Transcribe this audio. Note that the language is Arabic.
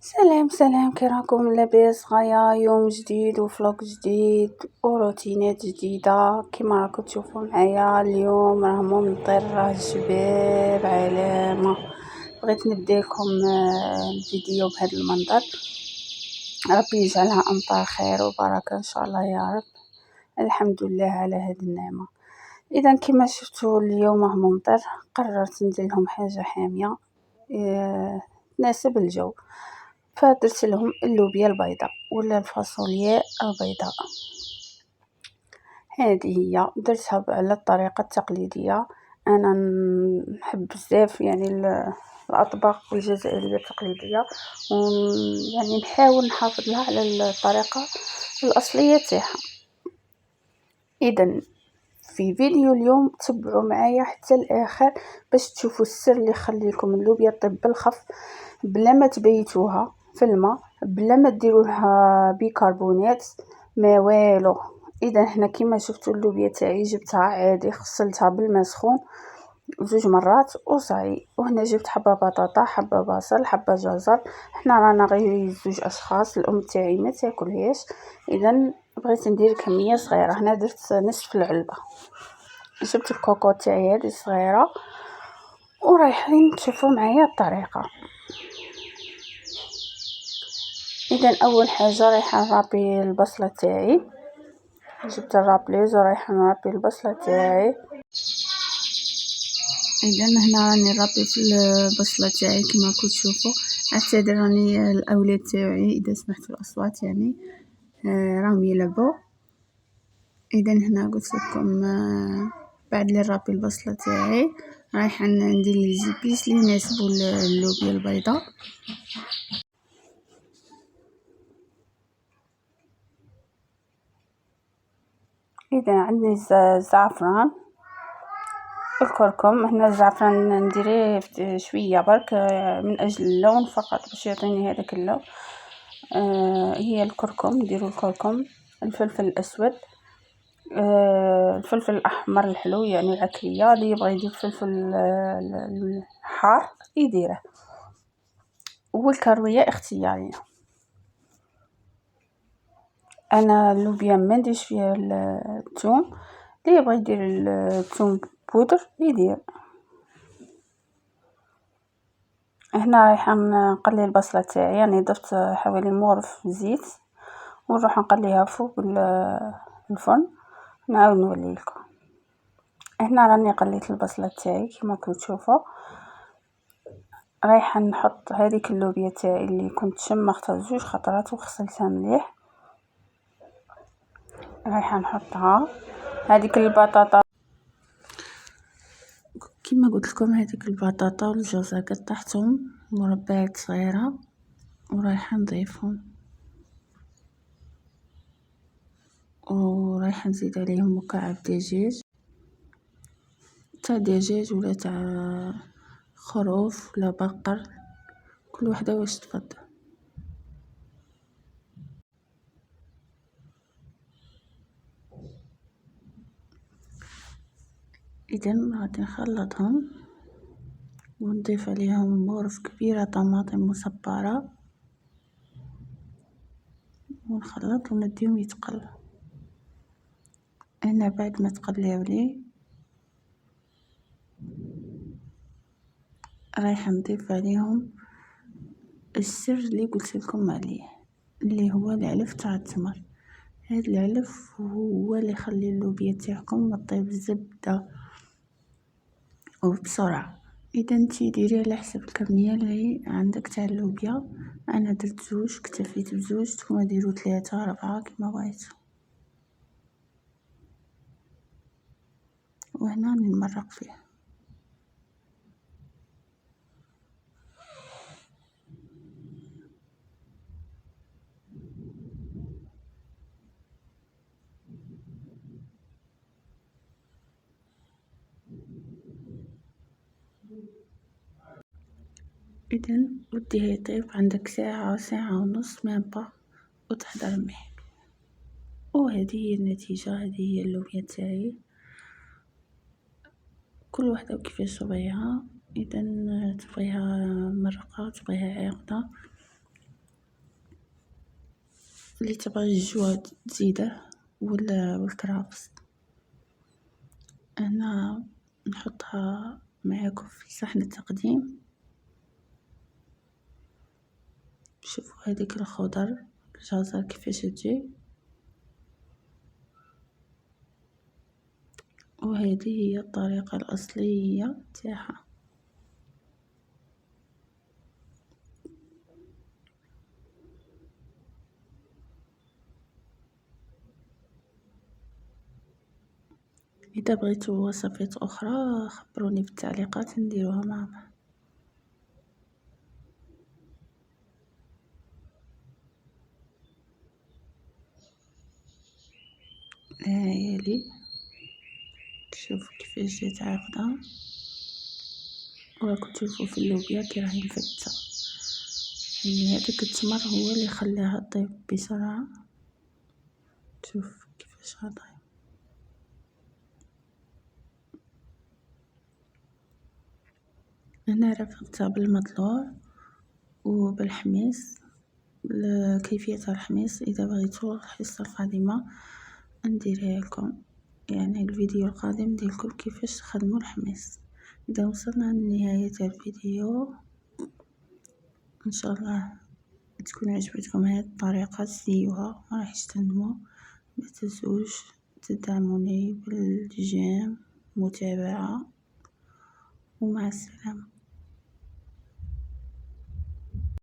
سلام سلام، كي راكم؟ لاباس؟ غايا يوم جديد وفلوق جديد وروتينات جديدة. كما راكم تشوفوا معايا اليوم راه ممطر، راه جبال علامة. بغيت نبدا لكم الفيديو بهذا المنظر. ربي يجعلها امطار خير وبركه ان شاء الله يا رب. الحمد لله على هذه النعمه. اذا كما شفتوا اليوم راه ممطر، قررت ندير لهم حاجه حاميه تناسب الجو. فدرت لهم اللوبيا البيضاء ولا الفاصولياء البيضاء. هذه هي درتها على الطريقه التقليديه. انا نحب بزاف يعني الاطباق الجزائريه التقليديه، يعني نحاول نحافظ لها على الطريقه الاصليه تاعها. اذا في فيديو اليوم تبعوا معايا حتى الاخر باش تشوفوا السر اللي يخلي لكم اللوبيا طيب بالخف، بلا ما تبيتوها في الماء، بلا ما ديروا لها بيكربونات، ما والو. اذا هنا كما شفتوا اللوبيا تاعي جبتها عادي، غسلتها بالماء سخون 2 مرات وصاي. وهنا جبت حبه بطاطا، حبه بصل، حبه جزر. حنا رانا غير 2 اشخاص، الام تاعي ما تاكلهاش، اذا بغيت ندير كميه صغيره. هنا درت نصف العلبه. جبت الكوكو تاعي هذه صغيره ورايحين تشوفوا معايا الطريقه. اذا اول حاجه رايحه نرابي البصله تاعي. جبت الرابليز ورايحه نرابي البصله تاعي. اذا هنا راني نرابي في البصله تاعي كما راكم تشوفوا. اعتذر راني الاولاد تاعي اذا سمعت الاصوات، يعني راهم يلعبوا. اذا هنا قلت لكم بعد اللي نرابي البصله تاعي رايحه ندير لي زيبيس اللي يناسبوا اللوبيا البيضاء. اذا عندي الزعفران، الكركم. هنا الزعفران نديريه شويه برك من اجل اللون فقط، باش يعطيني هذاك اللون. هي الكركم، نديروا الكركم. الفلفل الاسود، الفلفل الاحمر الحلو يعني العكريه، اللي يبغى يدير فلفل الحار يديره، والكرويه اختياريه. انا اللوبيا ما نديرش فيها الثوم، اللي يبغى يدير الثوم بودر يدير. هنا رايحه نقلي البصله تاعي، يعني ضفت حوالي مغرف زيت ونروح نقليها فوق الفرن. نعاود نولي لكم. هنا راني قليت البصله تاعي كما كنتوا تشوفوا. رايحه نحط هذيك اللوبيا تاعي اللي كنت شمختها 2 خطرات وغسلتها مليح. رايحه نحطها. هذيك البطاطا كما قلت لكم، هذيك البطاطا والجزر قطعتهم مربعات صغيره ورايحه نضيفهم، ورايحه نزيد عليهم مكعب دجاج، تاع دجاج ولا تاع خروف ولا بقر، كل وحده واش تفضل. اذا غادي نخلطهم ونضيف عليهم مغرف كبيره طماطم مصبره ونخلط ونديهم يتقلوا. انا بعد ما تقلاو لي رايحه نضيف عليهم السر اللي قلت لكم عليه، اللي هو العلف تاع التمر. هذا العلف هو اللي يخلي اللوبيا تاعكم طيب الزبده وبسرعه. اذا انتي ديري على حسب الكميه اللي عندك تاع اللوبيا. انا درت 2، اكتفيت ب2، نتوما ديروا 3 4 كما بغيتو. وهنا راني نمرق فيه. اذا وديه يطيب عندك ساعه ساعه ونص مابا وتحضر معك. وهذه هي النتيجه، هذه هي اللوبيا تاعي، كل واحده وكيفاش تبغيها. اذا تبغيها مرقه، تبغيها عاقده، اللي تبغي الجوع تزيده والكرفس. أنا نحطها معاكم في صحن التقديم. شوفوا هذيك الخضر الجزر كيفاش تجي، وهذه هي الطريقة الأصلية تاعها. إذا بغيتوا وصفات أخرى خبروني في التعليقات نديروها مع بعض. هايلي شوفوا كيفاش جات عاقدة، وراكم تشوفوا في اللوبيا كي راهي مفتة، يعني هذاك التمر هو اللي خلاها طيب بسرعة. شوف كيفاش هاطيب. أنا رافقتها بالمطلوع وبالحميص. كيفية الحميص إذا بغيتوا الحصة القادمة نديرها لكم، يعني الفيديو القادم ندير لكم كيفاش تخدموا الحميص. إذا وصلنا لنهاية الفيديو إن شاء الله تكون عجبتكم هذه الطريقة، تسيوها وراح تنمو. ما تنسوش تدعموني بالجيم متابعة، ومع السلامة.